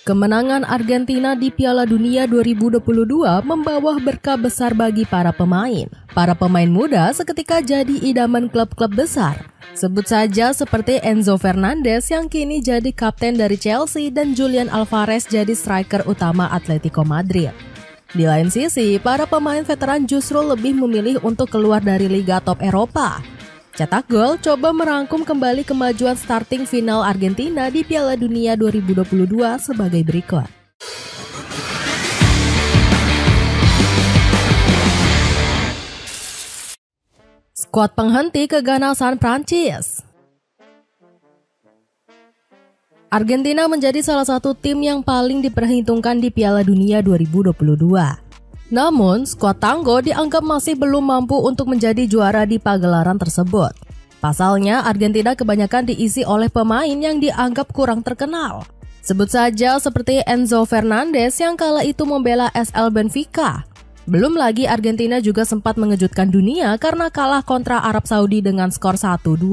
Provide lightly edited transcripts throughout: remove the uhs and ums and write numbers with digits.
Kemenangan Argentina di Piala Dunia 2022 membawa berkah besar bagi para pemain. Para pemain muda seketika jadi idaman klub-klub besar. Sebut saja seperti Enzo Fernandez yang kini jadi kapten dari Chelsea dan Julian Alvarez jadi striker utama Atletico Madrid. Di lain sisi, para pemain veteran justru lebih memilih untuk keluar dari Liga Top Eropa. Cetak Gol coba merangkum kembali kemajuan starting final Argentina di Piala Dunia 2022 sebagai berikut. Skuad penghenti keganasan Prancis. Argentina menjadi salah satu tim yang paling diperhitungkan di Piala Dunia 2022. Namun, skuad Tango dianggap masih belum mampu untuk menjadi juara di pagelaran tersebut. Pasalnya, Argentina kebanyakan diisi oleh pemain yang dianggap kurang terkenal. Sebut saja seperti Enzo Fernandez yang kala itu membela SL Benfica. Belum lagi Argentina juga sempat mengejutkan dunia karena kalah kontra Arab Saudi dengan skor 1-2.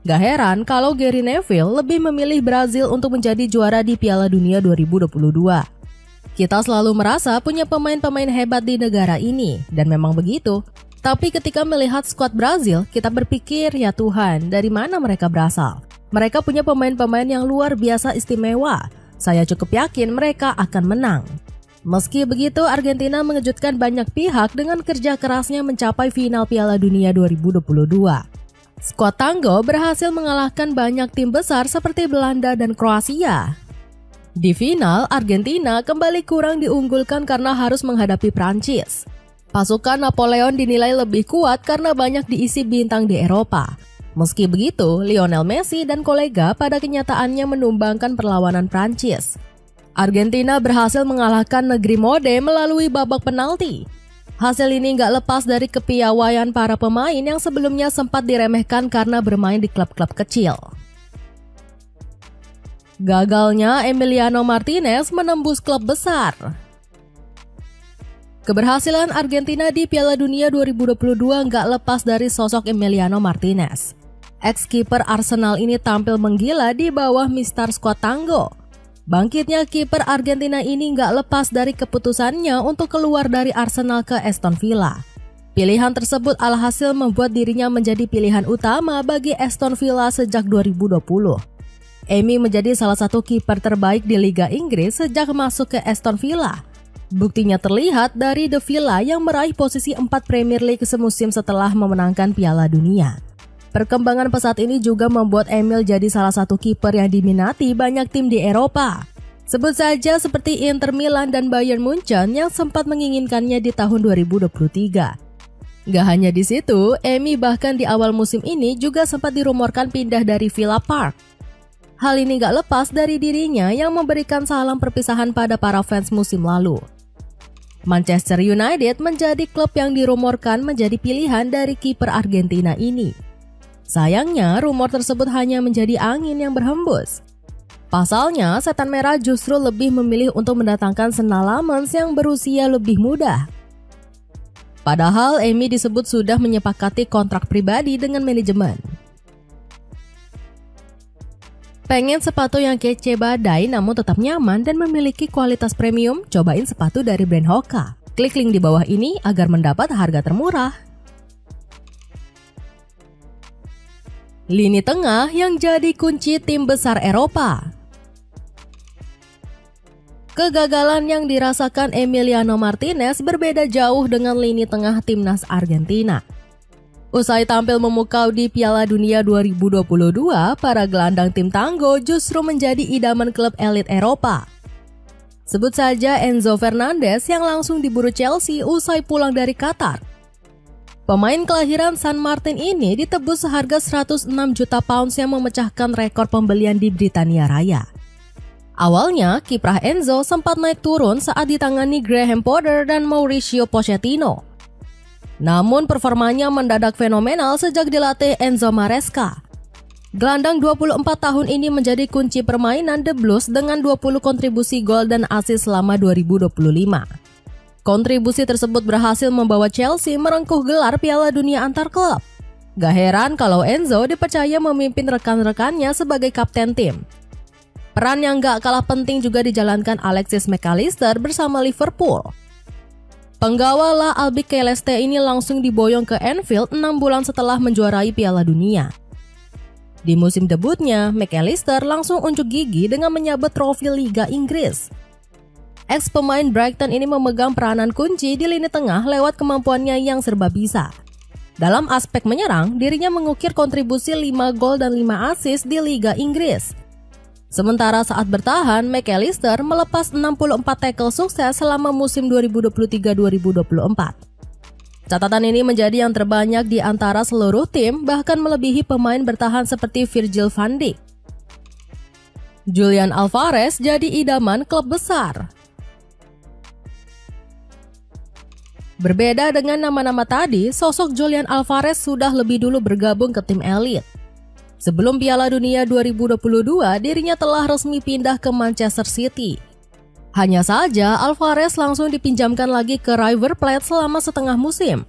Gak heran kalau Gary Neville lebih memilih Brazil untuk menjadi juara di Piala Dunia 2022. Kita selalu merasa punya pemain-pemain hebat di negara ini, dan memang begitu. Tapi ketika melihat skuad Brazil, kita berpikir, ya Tuhan, dari mana mereka berasal? Mereka punya pemain-pemain yang luar biasa istimewa. Saya cukup yakin mereka akan menang. Meski begitu, Argentina mengejutkan banyak pihak dengan kerja kerasnya mencapai final Piala Dunia 2022. Skuad Tango berhasil mengalahkan banyak tim besar seperti Belanda dan Kroasia. Di final, Argentina kembali kurang diunggulkan karena harus menghadapi Prancis. Pasukan Napoleon dinilai lebih kuat karena banyak diisi bintang di Eropa. Meski begitu, Lionel Messi dan kolega pada kenyataannya menumbangkan perlawanan Prancis. Argentina berhasil mengalahkan negeri mode melalui babak penalti. Hasil ini nggak lepas dari kepiawaian para pemain yang sebelumnya sempat diremehkan karena bermain di klub-klub kecil. Gagalnya Emiliano Martinez menembus klub besar. Keberhasilan Argentina di Piala Dunia 2022 nggak lepas dari sosok Emiliano Martinez. Ex-kiper Arsenal ini tampil menggila di bawah mistar skuad Tango. Bangkitnya kiper Argentina ini nggak lepas dari keputusannya untuk keluar dari Arsenal ke Aston Villa. Pilihan tersebut alhasil membuat dirinya menjadi pilihan utama bagi Aston Villa sejak 2020. Emi menjadi salah satu kiper terbaik di Liga Inggris sejak masuk ke Aston Villa. Buktinya terlihat dari The Villa yang meraih posisi 4 Premier League semusim setelah memenangkan Piala Dunia. Perkembangan pesat ini juga membuat Emil jadi salah satu kiper yang diminati banyak tim di Eropa. Sebut saja seperti Inter Milan dan Bayern Munchen yang sempat menginginkannya di tahun 2023. Gak hanya di situ, Emi bahkan di awal musim ini juga sempat dirumorkan pindah dari Villa Park. Hal ini gak lepas dari dirinya yang memberikan salam perpisahan pada para fans musim lalu. Manchester United menjadi klub yang dirumorkan menjadi pilihan dari kiper Argentina ini. Sayangnya, rumor tersebut hanya menjadi angin yang berhembus. Pasalnya, Setan Merah justru lebih memilih untuk mendatangkan Sena Lammens yang berusia lebih muda. Padahal Emi disebut sudah menyepakati kontrak pribadi dengan manajemen. Pengen sepatu yang kece badai namun tetap nyaman dan memiliki kualitas premium? Cobain sepatu dari brand Hoka. Klik link di bawah ini agar mendapat harga termurah. Lini tengah yang jadi kunci tim besar Eropa. Kegagalan yang dirasakan Emiliano Martinez berbeda jauh dengan lini tengah timnas Argentina. Usai tampil memukau di Piala Dunia 2022, para gelandang tim Tango justru menjadi idaman klub elit Eropa. Sebut saja Enzo Fernandez yang langsung diburu Chelsea usai pulang dari Qatar. Pemain kelahiran San Martin ini ditebus seharga 106 juta pounds yang memecahkan rekor pembelian di Britania Raya. Awalnya, kiprah Enzo sempat naik turun saat ditangani Graham Potter dan Mauricio Pochettino. Namun performanya mendadak fenomenal sejak dilatih Enzo Maresca. Gelandang 24 tahun ini menjadi kunci permainan The Blues dengan 20 kontribusi gol dan assist selama 2025. Kontribusi tersebut berhasil membawa Chelsea merengkuh gelar Piala Dunia antar klub. Gak heran kalau Enzo dipercaya memimpin rekan-rekannya sebagai kapten tim. Peran yang gak kalah penting juga dijalankan Alexis Mac Allister bersama Liverpool. Penggawa La Albiceleste ini langsung diboyong ke Anfield 6 bulan setelah menjuarai Piala Dunia. Di musim debutnya, Mac Allister langsung unjuk gigi dengan menyabet trofi Liga Inggris. Ex-pemain Brighton ini memegang peranan kunci di lini tengah lewat kemampuannya yang serba bisa. Dalam aspek menyerang, dirinya mengukir kontribusi 5 gol dan 5 assist di Liga Inggris. Sementara saat bertahan, Mac Allister melepas 64 tackle sukses selama musim 2023-2024. Catatan ini menjadi yang terbanyak di antara seluruh tim, bahkan melebihi pemain bertahan seperti Virgil van Dijk. Julian Alvarez jadi idaman klub besar. Berbeda dengan nama-nama tadi, sosok Julian Alvarez sudah lebih dulu bergabung ke tim elit. Sebelum Piala Dunia 2022, dirinya telah resmi pindah ke Manchester City. Hanya saja, Alvarez langsung dipinjamkan lagi ke River Plate selama setengah musim.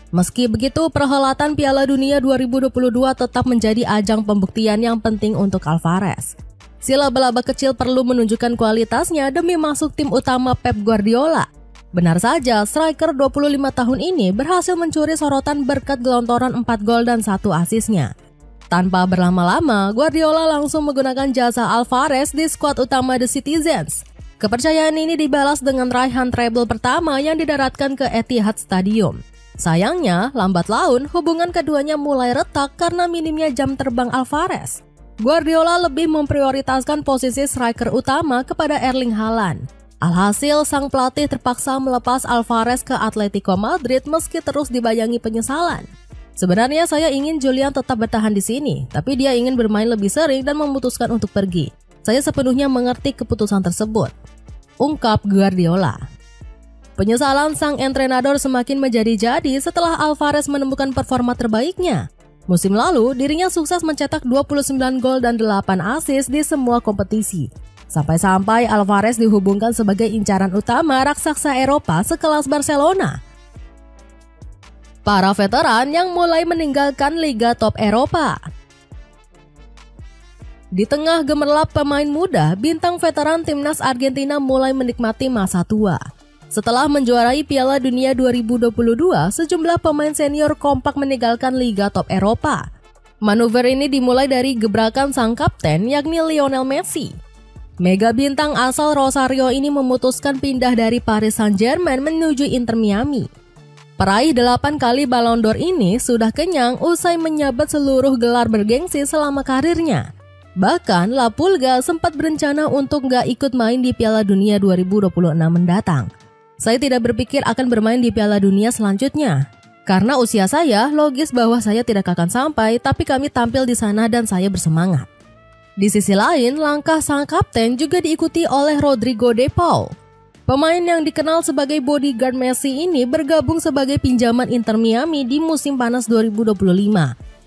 Meski begitu, perhelatan Piala Dunia 2022 tetap menjadi ajang pembuktian yang penting untuk Alvarez. Si laba-laba kecil perlu menunjukkan kualitasnya demi masuk tim utama Pep Guardiola. Benar saja, striker 25 tahun ini berhasil mencuri sorotan berkat gelontoran 4 gol dan 1 asisnya. Tanpa berlama-lama, Guardiola langsung menggunakan jasa Alvarez di skuad utama The Citizens. Kepercayaan ini dibalas dengan raihan treble pertama yang didaratkan ke Etihad Stadium. Sayangnya, lambat laun hubungan keduanya mulai retak karena minimnya jam terbang Alvarez. Guardiola lebih memprioritaskan posisi striker utama kepada Erling Haaland. Alhasil, sang pelatih terpaksa melepas Alvarez ke Atletico Madrid meski terus dibayangi penyesalan. Sebenarnya saya ingin Julian tetap bertahan di sini, tapi dia ingin bermain lebih sering dan memutuskan untuk pergi. Saya sepenuhnya mengerti keputusan tersebut, ungkap Guardiola. Penyesalan sang entrenador semakin menjadi-jadi setelah Alvarez menemukan performa terbaiknya. Musim lalu, dirinya sukses mencetak 29 gol dan 8 assist di semua kompetisi. Sampai-sampai Alvarez dihubungkan sebagai incaran utama raksasa Eropa sekelas Barcelona. Para veteran yang mulai meninggalkan Liga Top Eropa. Di tengah gemerlap pemain muda, bintang veteran timnas Argentina mulai menikmati masa tua. Setelah menjuarai Piala Dunia 2022, sejumlah pemain senior kompak meninggalkan Liga Top Eropa. Manuver ini dimulai dari gebrakan sang kapten, yakni Lionel Messi. Mega bintang asal Rosario ini memutuskan pindah dari Paris Saint-Germain menuju Inter Miami. Peraih 8 kali Ballon d'Or ini sudah kenyang usai menyabet seluruh gelar bergengsi selama karirnya. Bahkan, La Pulga sempat berencana untuk nggak ikut main di Piala Dunia 2026 mendatang. Saya tidak berpikir akan bermain di Piala Dunia selanjutnya. Karena usia saya, logis bahwa saya tidak akan sampai, tapi kami tampil di sana dan saya bersemangat. Di sisi lain, langkah sang kapten juga diikuti oleh Rodrigo de Paul. Pemain yang dikenal sebagai bodyguard Messi ini bergabung sebagai pinjaman Inter Miami di musim panas 2025.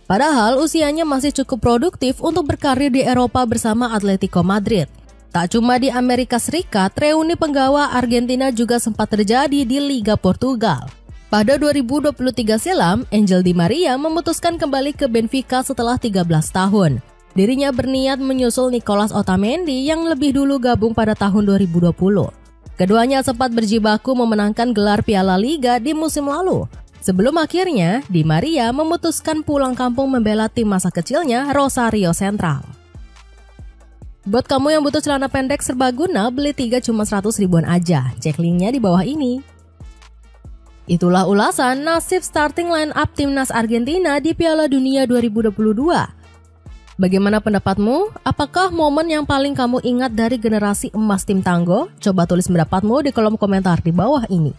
Padahal usianya masih cukup produktif untuk berkarir di Eropa bersama Atletico Madrid. Tak cuma di Amerika Serikat, reuni penggawa Argentina juga sempat terjadi di Liga Portugal. Pada 2023 silam, Angel Di Maria memutuskan kembali ke Benfica setelah 13 tahun. Dirinya berniat menyusul Nicolas Otamendi yang lebih dulu gabung pada tahun 2020. Keduanya sempat berjibaku memenangkan gelar Piala Liga di musim lalu. Sebelum akhirnya, Di Maria memutuskan pulang kampung membela tim masa kecilnya Rosario Central. Buat kamu yang butuh celana pendek serbaguna, beli 3 cuma 100 ribuan aja. Cek linknya di bawah ini. Itulah ulasan nasib starting line up timnas Argentina di Piala Dunia 2022. Bagaimana pendapatmu? Apakah momen yang paling kamu ingat dari generasi emas tim Tanggo? Coba tulis pendapatmu di kolom komentar di bawah ini.